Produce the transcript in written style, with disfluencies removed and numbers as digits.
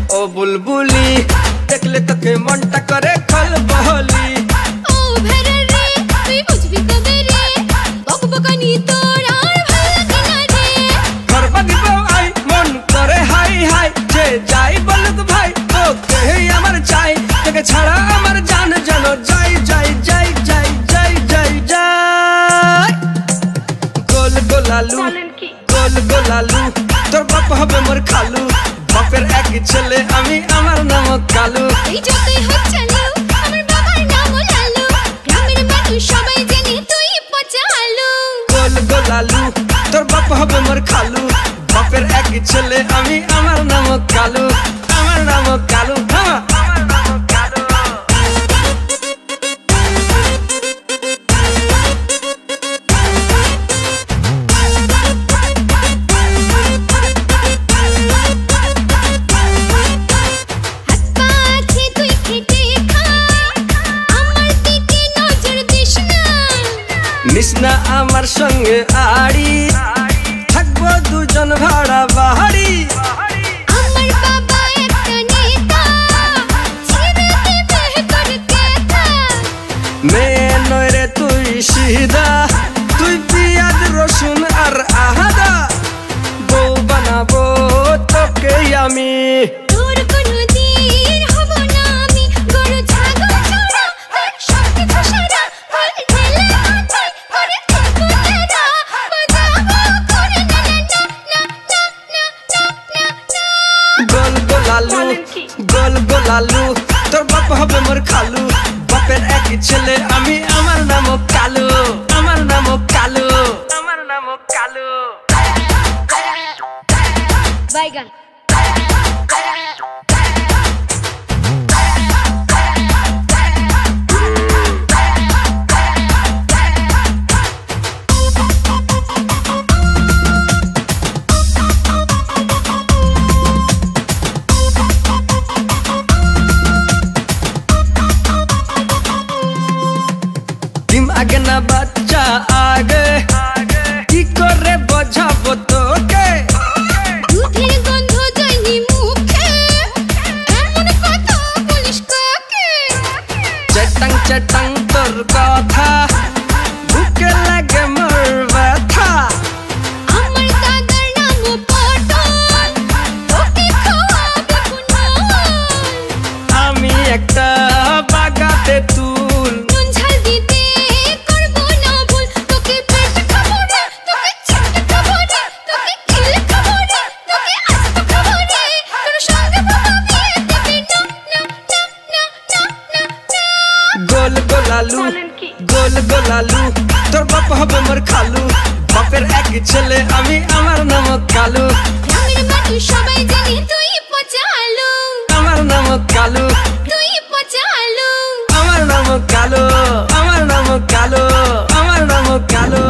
ओ बुलबुली देखले तके मनटा करे खलबली ओ भेरे रे তুই বুঝবি কবে রে বকবকানি তোর আর ভালো লাগে না রে করবা দিব আই মন করে হাই হাই যে যাই বলুক ভাই তোকে আমার চাই তোকে ছাড়া আমার জান জানো যাই যাই যাই যাই যাই যাই যাই গোল গোলালু গোল গোলালু তোর বাপ হবে মোর খালু বাপের এক ছেলে আমি আমার নাম কালু এই যতই হোক চালু আমার বাবার নাম লালু গ্রামের মানুষ সবাই জানে তুই পচা আলু গোল গোলালু তোর বাপ হবে মোর খালু বাপের এক ছেলে আমি আমার নাম কালু আমার নাম কালু আমার নাম কালু নিসনা আমার সঙ্গে আড়ি থাকবো দুজন ভাড়া বাহারি আমার বাবা একটা নেতা ছেড়ে দেবে করতে থা মেয়ে নয় রে তুই সিধা তুই পিয়াজ রসুন আর আহাদা বউ বানাবো তোকে আমি তোর কোনো দিন হব না আমি গরু ছাগল চড়া তোর সবকে খুশারা বল ঢেলে মাথায় করে থাকবো তেরা বাজাবো করে না না না না না না না গোল গোলালু গোল গোলালু তোর বাপ হবে মোর খালু বাপের এক ছেলে আমি আমার নাম কালু আমার নাম কালু আমার নাম কালু বাইগান ডিম আগে না বাচ্চা আগে কি করে বোঝাবো তোকে দুধের গন্ধ যায়নি মুখে এমন কথা বলিস কাকে চেটাং চেটাং তোর কথা বুকে লাগে মোর ব্যথা আমার দাদার নাম পটল ওকে খাওয়াবে পুনল আমি একটা বাগাতে তুল নুন ঝাল দিতে করবো না ভুল তোকে পেট খাবো রে তোকে ছিটকে খাবো রে তোকে খেলে খাবো রে তোকে আস্ত খাবো রে তোর সঙ্গে বাবা বিয়ে দেবে না না না না না না গোল গোলালু গোল গোলালু তোর বাপ হবে মোর খালু বাপের এক ছেলে আমি আমার নাম কালু গ্রামের মানুষ সবাই জানে তুই পচা আলু আমার নাম কালু তুই পচা আলু আমার নাম কালু আমার নাম কালু আমার নাম কালু